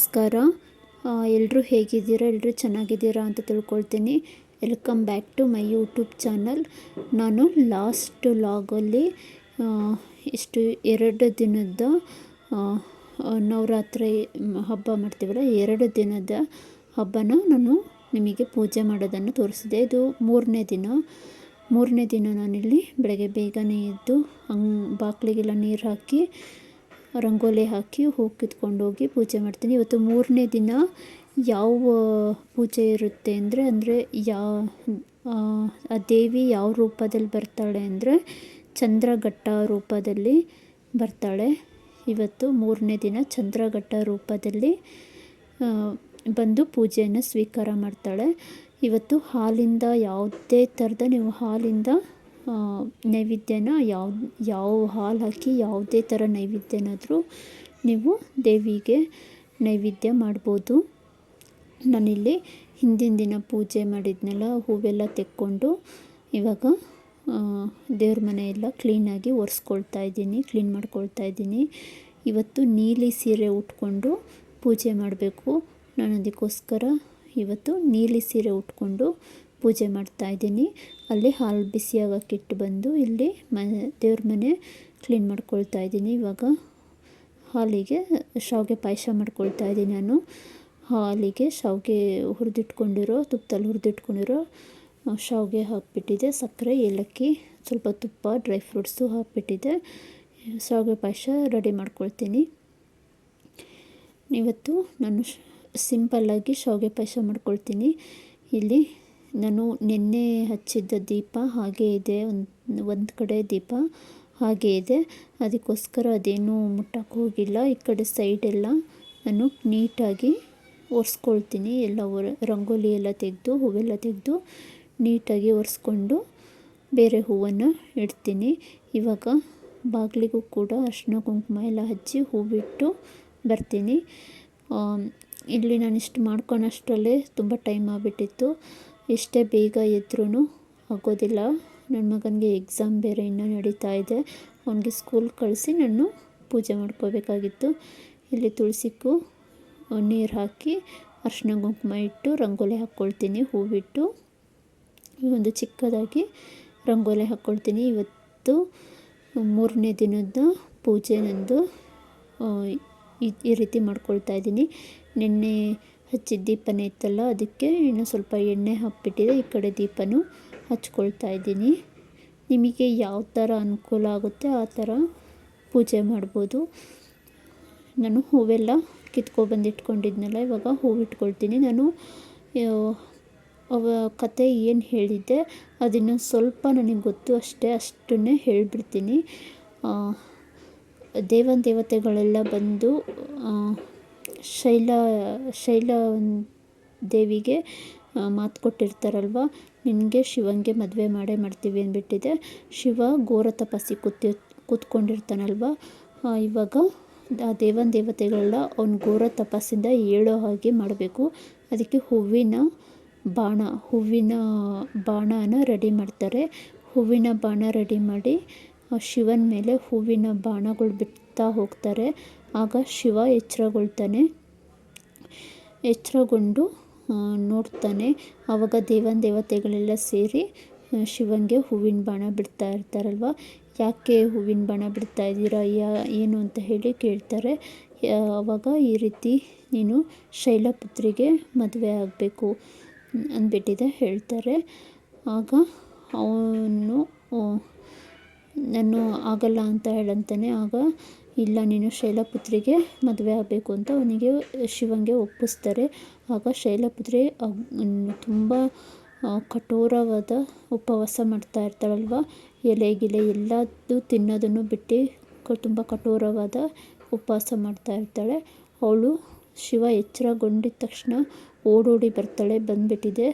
ನಮಸ್ಕಾರ. ಎಲ್ಲರೂ ಹೇಗಿದ್ದೀರಾ? ಎಲ್ಲರೂ ಚೆನ್ನಾಗಿದ್ದೀರಾ ಅಂತ ತಿಳ್ಕೊಳ್ತೀನಿ. Welcome back to my YouTube channel. ನಾನು ಲಾಸ್ಟ್ ವ್ಲಾಗಲ್ಲಿ ಇಷ್ಟು 2 ದಿನದ ನವರಾತ್ರಿ ಹಬ್ಬ ಮಾಡ್ತೀವಲ್ಲ, 2 ದಿನದ ಹಬ್ಬನ ನಾನು ನಿಮಗೆ ಪೂಜೆ ಮಾಡೋದನ್ನು ತೋರಿಸಿದೆ. ಇದು ಮೂರನೇ ದಿನ ನಾನಿಲ್ಲಿ ಬೆಳಗ್ಗೆ ಬೇಗನೆ ಎದ್ದು ಬಾಗಿಲಿಗೆಲ್ಲ ನೀರು ಹಾಕಿ ರಂಗೋಲಿ ಹಾಕಿ ಹೂ ಕಿತ್ಕೊಂಡೋಗಿ ಪೂಜೆ ಮಾಡ್ತೀನಿ. ಇವತ್ತು ಮೂರನೇ ದಿನ ಯಾವ ಪೂಜೆ ಇರುತ್ತೆ ಅಂದರೆ ಆ ದೇವಿ ಯಾವ ರೂಪದಲ್ಲಿ ಬರ್ತಾಳೆ ಅಂದರೆ ಚಂದ್ರಘಟ್ಟ ರೂಪದಲ್ಲಿ ಬರ್ತಾಳೆ. ಇವತ್ತು ಮೂರನೇ ದಿನ ಚಂದ್ರಘಟ್ಟ ರೂಪದಲ್ಲಿ ಬಂದು ಪೂಜೆಯನ್ನು ಸ್ವೀಕಾರ ಮಾಡ್ತಾಳೆ. ಇವತ್ತು ಹಾಲಿಂದ ಯಾವುದೇ ಥರದ ನೀವು ಹಾಲಿಂದ ನೈವೇದ್ಯನ ಯಾವ ಹಾಲು ಹಾಕಿ ಯಾವುದೇ ಥರ ನೈವೇದ್ಯನಾದರೂ ನೀವು ದೇವಿಗೆ ನೈವೇದ್ಯ ಮಾಡ್ಬೋದು. ನಾನಿಲ್ಲಿ ಹಿಂದಿನ ದಿನ ಪೂಜೆ ಮಾಡಿದ್ನೆಲ್ಲ ಹೂವೆಲ್ಲ ತೆಕ್ಕೊಂಡು ಇವಾಗ ದೇವ್ರ ಮನೆಯೆಲ್ಲ ಕ್ಲೀನಾಗಿ ಕ್ಲೀನ್ ಮಾಡ್ಕೊಳ್ತಾ ಇದ್ದೀನಿ. ಇವತ್ತು ನೀಲಿ ಸೀರೆ ಉಟ್ಕೊಂಡು ಪೂಜೆ ಮಾಡಬೇಕು. ನಾನು ಅದಕ್ಕೋಸ್ಕರ ಇವತ್ತು ನೀಲಿ ಸೀರೆ ಉಟ್ಕೊಂಡು ಪೂಜೆ ಮಾಡ್ತಾಯಿದ್ದೀನಿ. ಅಲ್ಲಿ ಹಾಲು ಬಿಸಿಯಾಗಕ್ಕಿಟ್ಟು ಬಂದು ಇಲ್ಲಿ ದೇವ್ರ ಮನೆ ಕ್ಲೀನ್ ಮಾಡ್ಕೊಳ್ತಾ ಇದ್ದೀನಿ. ಇವಾಗ ಹಾಲಿಗೆ ಶಾವಿಗೆ ಪಾಯಸ ಮಾಡ್ಕೊಳ್ತಾ ಇದ್ದೀನಿ. ನಾನು ಹಾಲಿಗೆ ಶಾವಿಗೆ ತುಪ್ಪದಲ್ಲಿ ಹುರಿದಿಟ್ಕೊಂಡಿರೋ ಶಾವಿಗೆ ಹಾಕಿಬಿಟ್ಟಿದೆ. ಸಕ್ಕರೆ, ಏಲಕ್ಕಿ, ಸ್ವಲ್ಪ ತುಪ್ಪ, ಡ್ರೈ ಫ್ರೂಟ್ಸು ಹಾಕಿಬಿಟ್ಟಿದೆ. ಶಾವಿಗೆ ಪಾಯಸ ರೆಡಿ ಮಾಡ್ಕೊಳ್ತೀನಿ. ಇವತ್ತು ನಾನು ಸಿಂಪಲ್ಲಾಗಿ ಶಾವಿಗೆ ಪಾಯಸ ಮಾಡ್ಕೊಳ್ತೀನಿ. ಇಲ್ಲಿ ನಾನು ನೆನ್ನೆ ಹಚ್ಚಿದ್ದ ದೀಪ ಹಾಗೇ ಇದೆ, ಒಂದು ಕಡೆ ದೀಪ ಹಾಗೇ ಇದೆ. ಅದಕ್ಕೋಸ್ಕರ ಅದೇನೂ ಮುಟ್ಟಕ್ಕೆ ಹೋಗಿಲ್ಲ. ಈ ಕಡೆ ಸೈಡೆಲ್ಲ ನಾನು ನೀಟಾಗಿ ಒರೆಸ್ಕೊಳ್ತೀನಿ. ಎಲ್ಲ ರಂಗೋಲಿ ಎಲ್ಲ ತೆಗೆದು ಹೂವೆಲ್ಲ ತೆಗೆದು ನೀಟಾಗಿ ಒರೆಸ್ಕೊಂಡು ಬೇರೆ ಹೂವನ್ನು ಇಡ್ತೀನಿ. ಇವಾಗ ಬಾಗಿಲಿಗೂ ಕೂಡ ಅರಿಶಿನ ಕುಂಕುಮ ಎಲ್ಲ ಹಚ್ಚಿ ಹೂವಿಟ್ಟು ಬರ್ತೀನಿ. ಇಲ್ಲಿ ನಾನಿಷ್ಟು ಮಾಡ್ಕೊಳೋಷ್ಟರಲ್ಲೇ ತುಂಬ ಟೈಮ್ ಆಗಿಬಿಟ್ಟಿತ್ತು. ಎಷ್ಟೇ ಬೇಗ ಎದ್ರೂ ಆಗೋದಿಲ್ಲ. ನನ್ನ ಮಗನಿಗೆ ಎಕ್ಸಾಮ್ ಬೇರೆ ಇನ್ನೂ ನಡೀತಾ ಇದೆ. ಅವನಿಗೆ ಸ್ಕೂಲ್ ಕಳಿಸಿ ನಾನು ಪೂಜೆ ಮಾಡ್ಕೋಬೇಕಾಗಿತ್ತು. ಇಲ್ಲಿ ತುಳಸಿಗೂ ನೀರು ಹಾಕಿ ಅರಿಶಿನ ಕುಂಕುಮ ಇಟ್ಟು ರಂಗೋಲಿ ಹಾಕ್ಕೊಳ್ತೀನಿ. ಹೂವಿಟ್ಟು ಒಂದು ಚಿಕ್ಕದಾಗಿ ರಂಗೋಲಿ ಹಾಕ್ಕೊಳ್ತೀನಿ. ಇವತ್ತು ಮೂರನೇ ದಿನದ ಪೂಜೆ ನಂದು ಈ ರೀತಿ ಮಾಡ್ಕೊಳ್ತಾ ಇದ್ದೀನಿ. ನಿನ್ನೆ ಹಚ್ಚಿದ ದೀಪನೇ ಇತ್ತಲ್ಲ, ಅದಕ್ಕೆ ಇನ್ನೂ ಸ್ವಲ್ಪ ಎಣ್ಣೆ ಹಾಕಿಬಿಟ್ಟಿದೆ. ಈ ಕಡೆ ದೀಪನೂ ಹಚ್ಕೊಳ್ತಾ ಇದ್ದೀನಿ. ನಿಮಗೆ ಯಾವ ಥರ ಅನುಕೂಲ ಆಗುತ್ತೆ ಆ ಥರ ಪೂಜೆ ಮಾಡ್ಬೋದು. ನಾನು ಹೂವೆಲ್ಲ ಕಿತ್ಕೊಬಂದಿಟ್ಕೊಂಡಿದ್ನಲ್ಲ, ಇವಾಗ ಹೂವು ಇಟ್ಕೊಳ್ತೀನಿ. ನಾನು ಕತೆ ಏನು ಹೇಳಿದ್ದೆ ಅದನ್ನು ಸ್ವಲ್ಪ ನನಗೆ ಗೊತ್ತು ಅಷ್ಟನ್ನೇ ಹೇಳಿಬಿಡ್ತೀನಿ. ದೇವತೆಗಳೆಲ್ಲ ಬಂದು ಶೈಲ ದೇವಿಗೆ ಮಾತು ಕೊಟ್ಟಿರ್ತಾರಲ್ವ, ನಿನಗೆ ಶಿವಂಗೆ ಮದುವೆ ಮಾಡ್ತೀವಿ ಅಂದ್ಬಿಟ್ಟಿದೆ. ಶಿವ ಘೋರ ತಪಸ್ಸಿ ಕೂತ್ಕೊಂಡಿರ್ತಾನಲ್ವ, ಇವಾಗ ಆ ದೇವತೆಗಳೆಲ್ಲ ಅವ್ನ ಘೋರ ತಪಸ್ಸಿಂದ ಏಳೋ ಹಾಗೆ ಮಾಡಬೇಕು. ಅದಕ್ಕೆ ಹೂವಿನ ಬಾಣನ ರೆಡಿ ಮಾಡ್ತಾರೆ. ಹೂವಿನ ಬಾಣ ರೆಡಿ ಮಾಡಿ ಶಿವನ ಮೇಲೆ ಹೂವಿನ ಬಾಣಗಳು ಬಿಡ್ತಾ ಹೋಗ್ತಾರೆ. ಆಗ ಶಿವ ಎಚ್ಚರಗೊಂಡು ನೋಡ್ತಾನೆ. ಆವಾಗ ದೇವತೆಗಳೆಲ್ಲ ಸೇರಿ ಶಿವನಿಗೆ ಹೂವಿನ ಬಾಣ ಬಿಡ್ತಾ ಇರ್ತಾರಲ್ವ, ಯಾಕೆ ಹೂವಿನ ಬಾಣ ಬಿಡ್ತಾ ಇದ್ದೀರಾ ಏನು ಅಂತ ಹೇಳಿ ಕೇಳ್ತಾರೆ. ಆವಾಗ ಈ ರೀತಿ ನೀನು ಶೈಲಪುತ್ರಿಗೆ ಮದುವೆ ಆಗಬೇಕು ಅಂದ್ಬಿಟ್ಟಿದೆ ಹೇಳ್ತಾರೆ. ಆಗ ಅವನು ನಾನು ಆಗಲ್ಲ ಅಂತ ಹೇಳಂತಾನೆ. ಆಗ ಇಲ್ಲ, ನೀನು ಶೈಲಪುತ್ರಿಗೆ ಮದುವೆ ಆಗಬೇಕು ಅಂತ ಅವನಿಗೆ ಶಿವಂಗೆ ಒಪ್ಪಿಸ್ತಾರೆ. ಆಗ ಶೈಲಪುತ್ರಿ ತುಂಬ ಕಠೋರವಾದ ಉಪವಾಸ ಮಾಡ್ತಾ ಇರ್ತಾಳಲ್ವ, ಎಲೆ ಎಲ್ಲದೂ ತಿನ್ನೋದನ್ನು ಬಿಟ್ಟು ತುಂಬ ಕಠೋರವಾದ ಉಪವಾಸ ಮಾಡ್ತಾ ಇರ್ತಾಳೆ. ಅವಳು ಶಿವ ಎಚ್ಚರಗೊಂಡಿದ್ದ ತಕ್ಷಣ ಓಡೋಡಿ ಬರ್ತಾಳೆ. ಬಂದುಬಿಟ್ಟಿದೆ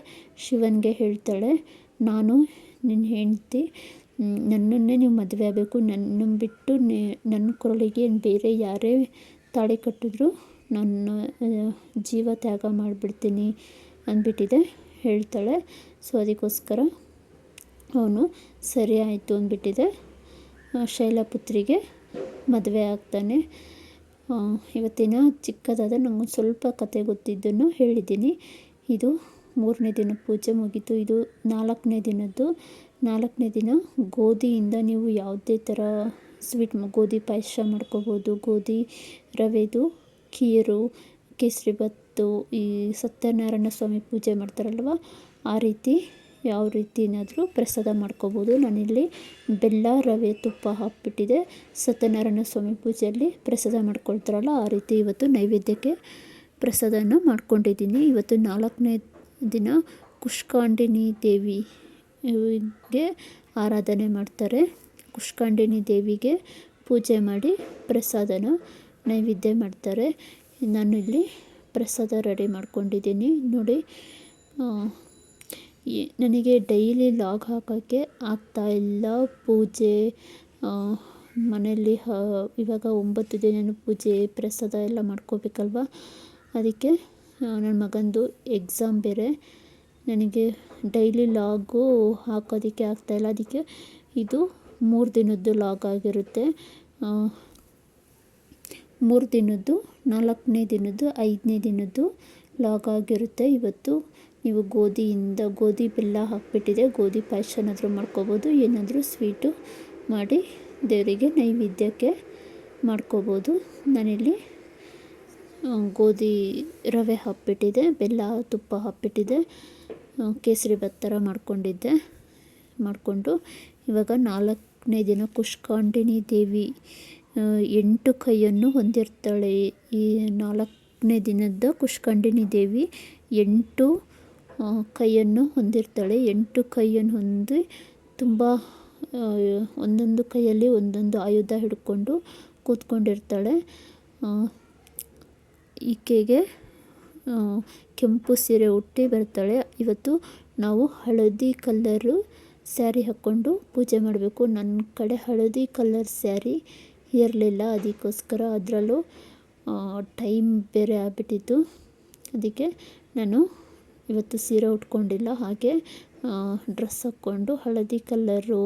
ಶಿವನಿಗೆ ಹೇಳ್ತಾಳೆ, ನಾನು ನಿನ್ನ ಹೆಂಡತಿ, ನನ್ನನ್ನೇ ನೀವು ಮದುವೆ ಆಗಬೇಕು. ನನ್ನ ಬಿಟ್ಟು ನನ್ನ ಕೊರಳಿಗೆ ಬೇರೆ ಯಾರೇ ತಾಳಿ ಕಟ್ಟಿದ್ರು ನನ್ನ ಜೀವ ತ್ಯಾಗ ಮಾಡಿಬಿಡ್ತೀನಿ ಅಂದ್ಬಿಟ್ಟಿದೆ ಹೇಳ್ತಾಳೆ. ಸೊ ಅದಕ್ಕೋಸ್ಕರ ಅವನು ಸರಿ ಆಯಿತು ಅಂದ್ಬಿಟ್ಟಿದೆ, ಶೈಲಪುತ್ರಿಗೆ ಮದುವೆ ಆಗ್ತಾನೆ. ಇವತ್ತಿನ ಚಿಕ್ಕದಾದ ನನಗೊಂದು ಸ್ವಲ್ಪ ಕತೆ ಗೊತ್ತಿದ್ದನ್ನು ಹೇಳಿದ್ದೀನಿ. ಇದು 3ನೇ ದಿನ ಪೂಜೆ ಮುಗೀತು. ಇದು 4ನೇ ದಿನದ್ದು. 4ನೇ ದಿನ ಗೋಧಿಯಿಂದ ನೀವು ಯಾವುದೇ ಥರ ಸ್ವೀಟ್ ಗೋಧಿ ಪಾಯಸ ಮಾಡ್ಕೋಬೋದು, ಗೋಧಿ ರವೆದು ಖೀರು, ಕೇಸರಿಬಾತು, ಈ ಸತ್ಯನಾರಾಯಣ ಸ್ವಾಮಿ ಪೂಜೆ ಮಾಡ್ತಾರಲ್ವ ಆ ರೀತಿ ಯಾವ ರೀತಿನಾದರೂ ಪ್ರಸಾದ ಮಾಡ್ಕೋಬೋದು. ನಾನಿಲ್ಲಿ ಬೆಲ್ಲ, ರವೆ, ತುಪ್ಪ ಹಾಕ್ಬಿಟ್ಟಿದೆ. ಸತ್ಯನಾರಾಯಣ ಸ್ವಾಮಿ ಪೂಜೆಯಲ್ಲಿ ಪ್ರಸಾದ ಮಾಡ್ಕೊಳ್ತಾರಲ್ಲ ಆ ರೀತಿ ಇವತ್ತು ನೈವೇದ್ಯಕ್ಕೆ ಪ್ರಸಾದನ ಮಾಡ್ಕೊಂಡಿದ್ದೀನಿ. ಇವತ್ತು 4ನೇ ದಿನ ಕುಷ್ಕಾಂಡಿನಿ ದೇವಿಗೆ ಆರಾಧನೆ ಮಾಡ್ತಾರೆ. ಕುಷ್ಕಾಂಡಿನಿ ದೇವಿಗೆ ಪೂಜೆ ಮಾಡಿ ಪ್ರಸಾದನ ನೈವೇದ್ಯ ಮಾಡ್ತಾರೆ. ನಾನು ಇಲ್ಲಿ ಪ್ರಸಾದ ರೆಡಿ ಮಾಡ್ಕೊಂಡಿದ್ದೀನಿ ನೋಡಿ. ನನಗೆ ಡೈಲಿ ಲಾಗ್ ಹಾಕೋಕ್ಕೆ ಆಗ್ತಾಯಿಲ್ಲ. ಪೂಜೆ ಮನೆಯಲ್ಲಿ ಇವಾಗ 9 ದಿನ ಪೂಜೆ ಪ್ರಸಾದ ಎಲ್ಲ ಮಾಡ್ಕೋಬೇಕಲ್ವ. ಅದಕ್ಕೆ ನನ್ನ ಮಗಂದು ಎಕ್ಸಾಮ್ ಬೇರೆ, ನನಗೆ ಡೈಲಿ ಲಾಗು ಹಾಕೋದಕ್ಕೆ ಆಗ್ತಾಯಿಲ್ಲ. ಅದಕ್ಕೆ ಇದು 3 ದಿನದ್ದು ಲಾಗ್ ಆಗಿರುತ್ತೆ. 3 ದಿನದ್ದು, 4ನೇ ದಿನದ್ದು, 5ನೇ ದಿನದ್ದು ಲಾಗ್ ಆಗಿರುತ್ತೆ. ಇವತ್ತು ನೀವು ಗೋಧಿ ಬೆಲ್ಲ ಹಾಕ್ಬಿಟ್ಟಿದೆ, ಗೋಧಿ ಪಾಯಸನಾದರೂ ಮಾಡ್ಕೋಬೋದು, ಏನಾದರೂ ಸ್ವೀಟು ಮಾಡಿ ದೇವರಿಗೆ ನೈವೇದ್ಯಕ್ಕೆ ಮಾಡ್ಕೋಬೋದು. ನಾನಿಲ್ಲಿ ಗೋಧಿ ರವೆ ಹಾಕ್ಬಿಟ್ಟಿದೆ, ಬೆಲ್ಲ ತುಪ್ಪ ಹಾಕ್ಬಿಟ್ಟಿದೆ, ಕೇಸರಿಬಾತ್ ಥರ ಮಾಡಿಕೊಂಡು ಇವಾಗ 4ನೇ ದಿನ ಕುಷ್ಕಾಂಡಿನಿ ದೇವಿ 8 ಕೈಯನ್ನು ಹೊಂದಿರ್ತಾಳೆ. ಈ 4ನೇ ದಿನದ ಕುಷ್ಕಾಂಡಿನಿ ದೇವಿ 8 ಕೈಯನ್ನು ಹೊಂದಿರ್ತಾಳೆ. 8 ಕೈಯನ್ನು ಹೊಂದಿ ತುಂಬ ಒಂದೊಂದು ಕೈಯಲ್ಲಿ ಒಂದೊಂದು ಆಯುಧ ಹಿಡ್ಕೊಂಡು ಕೂತ್ಕೊಂಡಿರ್ತಾಳೆ. ಈಕೆಗೆ ಕೆಂಪು ಸೀರೆ ಉಟ್ಟಿ ಬರ್ತಾಳೆ. ಇವತ್ತು ನಾವು ಹಳದಿ ಕಲರು ಸ್ಯಾರಿ ಹಾಕ್ಕೊಂಡು ಪೂಜೆ ಮಾಡಬೇಕು. ನನ್ನ ಕಡೆ ಹಳದಿ ಕಲರ್ ಸ್ಯಾರಿ ಇರಲಿಲ್ಲ, ಅದಕ್ಕೋಸ್ಕರ ಅದರಲ್ಲೂ ಟೈಮ್ ಬೇರೆ ಆಗ್ಬಿಟ್ಟಿತ್ತು. ಅದಕ್ಕೆ ನಾನು ಇವತ್ತು ಸೀರೆ ಉಟ್ಕೊಂಡಿಲ್ಲ, ಹಾಗೆ ಡ್ರೆಸ್ ಹಾಕ್ಕೊಂಡು ಹಳದಿ ಕಲರು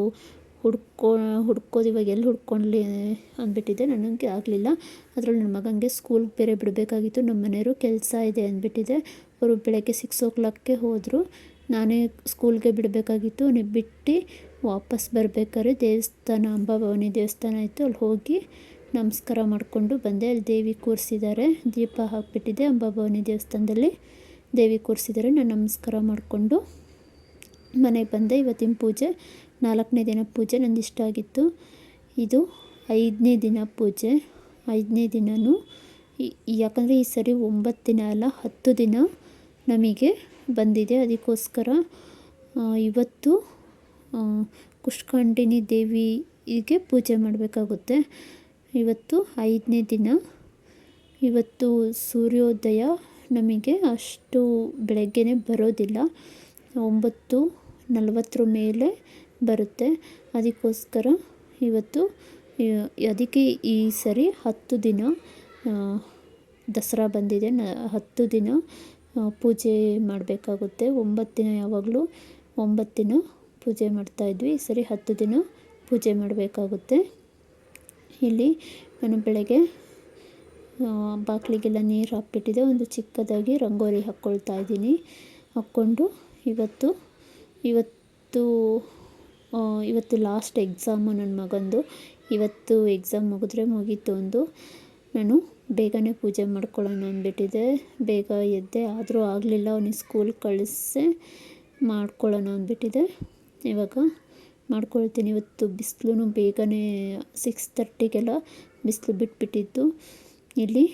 ಹುಡ್ಕೋದು ಇವಾಗ ಎಲ್ಲಿ ಹುಡ್ಕೊಳ್ಳಿ ಅಂದ್ಬಿಟ್ಟಿದೆ. ನನಗೆ ಆಗಲಿಲ್ಲ. ಅದರಲ್ಲಿ ನನ್ನ ಮಗನಿಗೆ ಸ್ಕೂಲ್ಗೆ ಬೇರೆ ಬಿಡಬೇಕಾಗಿತ್ತು. ನಮ್ಮ ಮನೆಯವರು ಕೆಲಸ ಇದೆ ಅಂದ್ಬಿಟ್ಟಿದೆ. ಅವರು ಬೆಳಗ್ಗೆ 6 o'clockಗೆ ಹೋದರು. ನಾನೇ ಸ್ಕೂಲ್ಗೆ ಬಿಡಬೇಕಾಗಿತ್ತು. ಬಿಟ್ಟು ವಾಪಸ್ ಬರಬೇಕಾದ್ರೆ ದೇವಸ್ಥಾನ, ಅಂಬಾಭವಾನಿ ದೇವಸ್ಥಾನ ಇತ್ತು, ಅಲ್ಲಿ ಹೋಗಿ ನಮಸ್ಕಾರ ಮಾಡಿಕೊಂಡು ಬಂದೆ. ಅಲ್ಲಿ ದೇವಿ ಕೂರಿಸಿದ್ದಾರೆ, ದೀಪ ಹಾಕಿಬಿಟ್ಟಿದೆ. ಅಂಬಾಭವಾನಿ ದೇವಸ್ಥಾನದಲ್ಲಿ ದೇವಿ ಕೂರಿಸಿದ್ದಾರೆ. ನಾನು ನಮಸ್ಕಾರ ಮಾಡಿಕೊಂಡು ಮನೆಗೆ ಬಂದೆ. ಇವತ್ತಿನ ಪೂಜೆ 4ನೇ ದಿನ ಪೂಜೆ ನಂದು ಇಷ್ಟ ಆಗಿತ್ತು. ಇದು 5ನೇ ದಿನ ಪೂಜೆ. 5ನೇ ದಿನವೂ ಯಾಕಂದರೆ ಈ ಸರಿ 9 ದಿನ ಅಲ್ಲ 10 ದಿನ ನಮಗೆ ಬಂದಿದೆ. ಅದಕ್ಕೋಸ್ಕರ ಇವತ್ತು ಕುಷ್ಕಾಂಡಿನಿ ದೇವಿಗೆ ಪೂಜೆ ಮಾಡಬೇಕಾಗುತ್ತೆ. ಇವತ್ತು 5ನೇ ದಿನ. ಇವತ್ತು ಸೂರ್ಯೋದಯ ನಮಗೆ ಅಷ್ಟು ಬೆಳಗ್ಗೆನೇ ಬರೋದಿಲ್ಲ, 9:40 ಮೇಲೆ ಬರುತ್ತೆ. ಅದಕ್ಕೋಸ್ಕರ ಅದಕ್ಕೆ ಈ ಸರಿ 10 ದಿನ ದಸರಾ ಬಂದಿದೆ. 10 ದಿನ ಪೂಜೆ ಮಾಡಬೇಕಾಗುತ್ತೆ. 9 ದಿನ ಯಾವಾಗಲೂ 9 ದಿನ ಪೂಜೆ ಮಾಡ್ತಾಯಿದ್ವಿ. ಈ ಸರಿ 10 ದಿನ ಪೂಜೆ ಮಾಡಬೇಕಾಗುತ್ತೆ. ಇಲ್ಲಿ ನಾನು ಬೆಳಗ್ಗೆ ಬಾಗಿಲಿಗೆಲ್ಲ ನೀರು ಹಾಕ್ಬಿಟ್ಟಿದೆ. ಒಂದು ಚಿಕ್ಕದಾಗಿ ರಂಗೋಲಿ ಹಾಕ್ಕೊಳ್ತಾ ಇದ್ದೀನಿ. ಹಾಕ್ಕೊಂಡು ಇವತ್ತು ಲಾಸ್ಟ್ ಎಕ್ಸಾಮು ನನ್ನ ಮಗಂದು. ಇವತ್ತು ಎಕ್ಸಾಮ್ ಮುಗಿದ್ರೆ ಮುಗೀತು ಒಂದು. ನಾನು ಬೇಗನೆ ಪೂಜೆ ಮಾಡ್ಕೊಳ್ಳೋಣ ಅಂದ್ಬಿಟ್ಟಿದ್ದೆ. ಬೇಗ ಎದ್ದೆ, ಆದರೂ ಆಗಲಿಲ್ಲ. ಅವನಿಗೆ ಸ್ಕೂಲ್ ಕಳಿಸಿ ಮಾಡ್ಕೊಳ್ಳೋಣ ಅಂದ್ಬಿಟ್ಟಿದ್ದೆ. ಇವಾಗ ಮಾಡ್ಕೊಳ್ತೀನಿ. ಇವತ್ತು ಬಿಸಿಲು ಬೇಗನೆ 6:30ಗೆಲ್ಲ ಬಿಸಿಲು ಬಿಟ್ಬಿಟ್ಟಿತ್ತು. ಇಲ್ಲಿ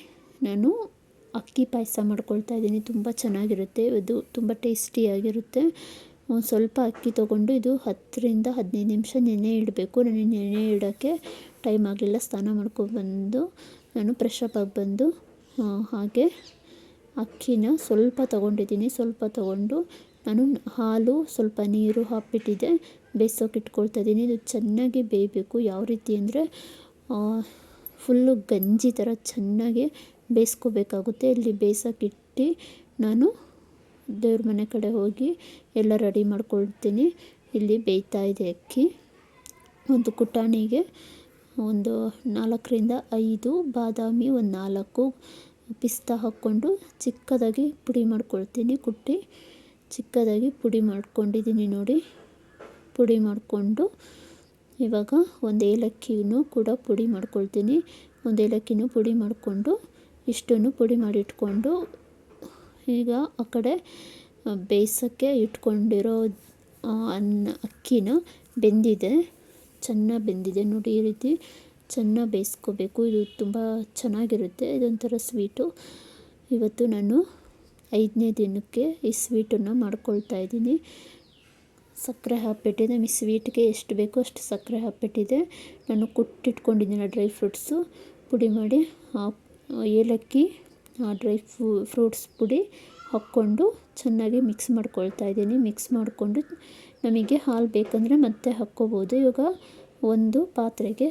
ನಾನು ಅಕ್ಕಿ ಪಾಯಸ ಮಾಡ್ಕೊಳ್ತಾ ಇದ್ದೀನಿ. ತುಂಬ ಚೆನ್ನಾಗಿರುತ್ತೆ, ಇದು ತುಂಬ ಟೇಸ್ಟಿಯಾಗಿರುತ್ತೆ. ಒಂದು ಸ್ವಲ್ಪ ಅಕ್ಕಿ ತೊಗೊಂಡು ಇದು 10ರಿಂದ 15 ನಿಮಿಷ ನೆನೆ ಇಡಬೇಕು. ನನಗೆ ನೆನೆ ಇಡೋಕ್ಕೆ ಟೈಮ್ ಆಗಲಿಲ್ಲ. ಸ್ನಾನ ಮಾಡ್ಕೊಬಂದು ನಾನು ಫ್ರೆಶ್ ಅಪ್ ಆಗಿ ಬಂದು ಹಾಗೆ ಅಕ್ಕಿನ ಸ್ವಲ್ಪ ತೊಗೊಂಡಿದ್ದೀನಿ. ಸ್ವಲ್ಪ ತೊಗೊಂಡು ನಾನು ಹಾಲು ಸ್ವಲ್ಪ ನೀರು ಹಾಕ್ಬಿಟ್ಟಿದ್ದೆ, ಬೇಯಿಸೋಕೆ ಇಟ್ಕೊಳ್ತಾ ಇದ್ದೀನಿ. ಇದು ಚೆನ್ನಾಗಿ ಬೇಯಬೇಕು. ಯಾವ ರೀತಿ ಅಂದರೆ ಫುಲ್ಲು ಗಂಜಿ ಥರ ಚೆನ್ನಾಗಿ ಬೇಯಿಸ್ಕೋಬೇಕಾಗುತ್ತೆ. ಇಲ್ಲಿ ಬೇಯಿಸೋಕ್ಕಿಟ್ಟು ನಾನು ದೇವ್ರ ಮನೆ ಕಡೆ ಹೋಗಿ ಎಲ್ಲ ರೆಡಿ ಮಾಡ್ಕೊಳ್ತೀನಿ. ಇಲ್ಲಿ ಬೇಯ್ತಾ ಇದೆ ಅಕ್ಕಿ. ಒಂದು ಕುಟಾಣಿಗೆ ಒಂದು 4-5 ಬಾದಾಮಿ, ಒಂದು 4 ಪಿಸ್ತಾ ಹಾಕ್ಕೊಂಡು ಚಿಕ್ಕದಾಗಿ ಪುಡಿ ಮಾಡ್ಕೊಳ್ತೀನಿ. ಕುಟ್ಟಿ ಚಿಕ್ಕದಾಗಿ ಪುಡಿ ಮಾಡ್ಕೊಂಡಿದ್ದೀನಿ ನೋಡಿ. ಪುಡಿ ಮಾಡಿಕೊಂಡು ಇವಾಗ ಒಂದು ಏಲಕ್ಕಿನೂ ಕೂಡ ಪುಡಿ ಮಾಡ್ಕೊಳ್ತೀನಿ. ಒಂದು ಏಲಕ್ಕಿನೂ ಪುಡಿ ಮಾಡಿಕೊಂಡು ಇಷ್ಟನ್ನು ಪುಡಿ ಮಾಡಿಟ್ಕೊಂಡು ಈಗ ಆ ಕಡೆ ಬೇಯಿಸೋಕ್ಕೆ ಇಟ್ಕೊಂಡಿರೋ ಅಕ್ಕಿನ ಬೆಂದಿದೆ, ಚೆನ್ನಾಗಿ ಬೆಂದಿದೆ ನೋಡಿ. ಈ ರೀತಿ ಚೆನ್ನಾಗಿ ಬೇಯಿಸ್ಕೋಬೇಕು. ಇದು ತುಂಬ ಚೆನ್ನಾಗಿರುತ್ತೆ. ಇದೊಂಥರ ಸ್ವೀಟು. ಇವತ್ತು ನಾನು 5ನೇ ದಿನಕ್ಕೆ ಈ ಸ್ವೀಟನ್ನು ಮಾಡ್ಕೊಳ್ತಾ ಇದ್ದೀನಿ. ಸಕ್ಕರೆ ಹಾಕ್ಬಿಟ್ಟಿದೆ. ಈ ಸ್ವೀಟ್ಗೆ ಎಷ್ಟು ಬೇಕೋ ಅಷ್ಟು ಸಕ್ಕರೆ ಹಾಕ್ಬಿಟ್ಟಿದೆ. ನಾನು ಕುಟ್ಟಿಟ್ಕೊಂಡಿದ್ದೀನಿ ಡ್ರೈ ಫ್ರೂಟ್ಸು ಪುಡಿ ಮಾಡಿ, ಏಲಕ್ಕಿ, ಫ್ರೂಟ್ಸ್ ಪುಡಿ ಹಾಕ್ಕೊಂಡು ಚೆನ್ನಾಗಿ ಮಿಕ್ಸ್ ಮಾಡ್ಕೊಳ್ತಾ ಇದ್ದೀನಿ. ಮಿಕ್ಸ್ ಮಾಡಿಕೊಂಡು ನಮಗೆ ಹಾಲು ಬೇಕಂದರೆ ಮತ್ತೆ ಹಾಕ್ಕೋಬೋದು. ಇವಾಗ ಒಂದು ಪಾತ್ರೆಗೆ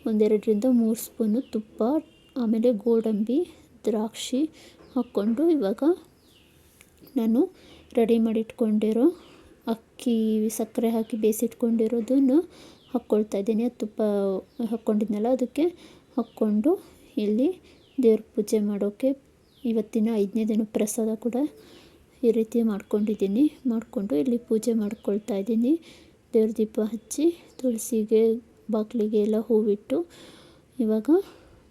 2-3 ಸ್ಪೂನು ತುಪ್ಪ, ಆಮೇಲೆ ಗೋಡಂಬಿ, ದ್ರಾಕ್ಷಿ ಹಾಕ್ಕೊಂಡು ಇವಾಗ ನಾನು ರೆಡಿ ಮಾಡಿಟ್ಕೊಂಡಿರೋ ಅಕ್ಕಿ ಸಕ್ಕರೆ ಹಾಕಿ ಬೇಯಿಸಿಟ್ಕೊಂಡಿರೋದನ್ನು ಹಾಕ್ಕೊಳ್ತಾ ಇದ್ದೀನಿ. ತುಪ್ಪ ಹಾಕ್ಕೊಂಡಿದ್ನಲ್ಲ ಅದಕ್ಕೆ ಹಾಕ್ಕೊಂಡು ಇಲ್ಲಿ ದೇವ್ರ ಪೂಜೆ ಮಾಡೋಕ್ಕೆ ಇವತ್ತಿನ 5ನೇ ದಿನ ಪ್ರಸಾದ ಕೂಡ ಈ ರೀತಿ ಮಾಡ್ಕೊಂಡಿದ್ದೀನಿ. ಮಾಡಿಕೊಂಡು ಇಲ್ಲಿ ಪೂಜೆ ಮಾಡ್ಕೊಳ್ತಾ ಇದ್ದೀನಿ. ದೇವ್ರ ದೀಪ ಹಚ್ಚಿ ತುಳಸಿಗೆ ಬಾಗಿಲಿಗೆ ಎಲ್ಲ ಹೂವಿಟ್ಟು ಇವಾಗ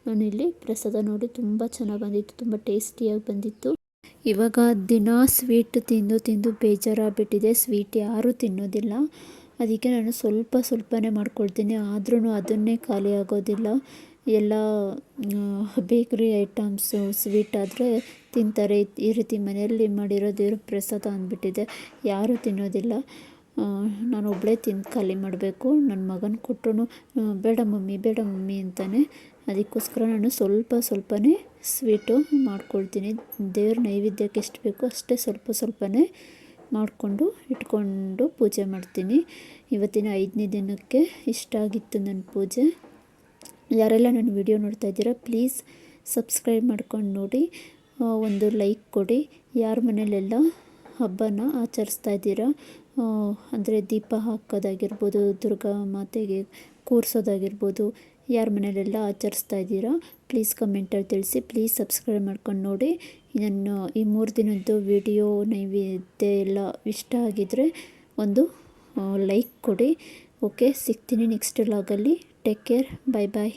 ನಾನಿಲ್ಲಿ ಪ್ರಸಾದ ನೋಡಿ ತುಂಬ ಚೆನ್ನಾಗಿ ಬಂದಿತ್ತು, ತುಂಬ ಟೇಸ್ಟಿಯಾಗಿ ಬಂದಿತ್ತು. ಇವಾಗ ದಿನ ಸ್ವೀಟ್ ತಿಂದು ಬೇಜಾರಾಗ್ಬಿಟ್ಟಿದೆ. ಸ್ವೀಟ್ ಯಾರೂ ತಿನ್ನೋದಿಲ್ಲ. ಅದಕ್ಕೆ ನಾನು ಸ್ವಲ್ಪನೇ ಮಾಡ್ಕೊಳ್ತೀನಿ. ಆದ್ರೂ ಅದನ್ನೇ ಖಾಲಿ ಆಗೋದಿಲ್ಲ. ಎಲ್ಲ ಬೇಕ್ರಿ ಐಟಮ್ಸು ಸ್ವೀಟ್ ಆದರೆ ತಿಂತಾರೆ. ಈ ರೀತಿ ಮನೆಯಲ್ಲಿ ಮಾಡಿರೋ ದೇವ್ರ ಪ್ರಸಾದ ಅಂದ್ಬಿಟ್ಟಿದೆ, ಯಾರೂ ತಿನ್ನೋದಿಲ್ಲ. ನಾನು ಒಬ್ಬಳೇ ತಿಂದು ಖಾಲಿ ಮಾಡಬೇಕು. ನನ್ನ ಮಗನ ಕೊಟ್ಟರು ಬೇಡ ಮಮ್ಮಿ ಅಂತಾನೆ. ಅದಕ್ಕೋಸ್ಕರ ನಾನು ಸ್ವಲ್ಪನೇ ಸ್ವೀಟು ಮಾಡ್ಕೊಳ್ತೀನಿ. ದೇವ್ರ ನೈವೇದ್ಯಕ್ಕೆ ಎಷ್ಟು ಬೇಕೋ ಅಷ್ಟೇ ಸ್ವಲ್ಪನೇ ಮಾಡಿಕೊಂಡು ಇಟ್ಕೊಂಡು ಪೂಜೆ ಮಾಡ್ತೀನಿ. ಇವತ್ತಿನ 5ನೇ ದಿನಕ್ಕೆ ಇಷ್ಟ ಆಗಿತ್ತು ನನ್ನ ಪೂಜೆ. ಯಾರೆಲ್ಲ ನನ್ನ ವಿಡಿಯೋ ನೋಡ್ತಾ ಇದ್ದೀರಾ ಪ್ಲೀಸ್ ಸಬ್ಸ್ಕ್ರೈಬ್ ಮಾಡ್ಕೊಂಡು ನೋಡಿ, ಒಂದು ಲೈಕ್ ಕೊಡಿ. ಯಾರ ಮನೇಲೆಲ್ಲ ಹಬ್ಬನ ಆಚರಿಸ್ತಾ ಇದ್ದೀರಾ, ಅಂದರೆ ದೀಪ ಹಾಕೋದಾಗಿರ್ಬೋದು, ದುರ್ಗಾ ಮಾತೆಗೆ ಕೂರಿಸೋದಾಗಿರ್ಬೋದು, ಯಾರ ಮನೇಲೆಲ್ಲ ಆಚರಿಸ್ತಾ ಇದ್ದೀರಾ ಪ್ಲೀಸ್ ಕಮೆಂಟಲ್ಲಿ ತಿಳಿಸಿ. ಪ್ಲೀಸ್ ಸಬ್ಸ್ಕ್ರೈಬ್ ಮಾಡ್ಕೊಂಡು ನೋಡಿ. ನನ್ನ ಈ 3 ದಿನದ್ದು ವಿಡಿಯೋ ನೈವೇದ್ಯ ಎಲ್ಲ ಇಷ್ಟ ಆಗಿದ್ದರೆ ಒಂದು ಲೈಕ್ ಕೊಡಿ. ಓಕೆ, ಸಿಗ್ತೀನಿ ನೆಕ್ಸ್ಟ್ ವ್ಲಾಗಲ್ಲಿ. ಟೇಕ್ ಕೇರ್, ಬಾಯ್.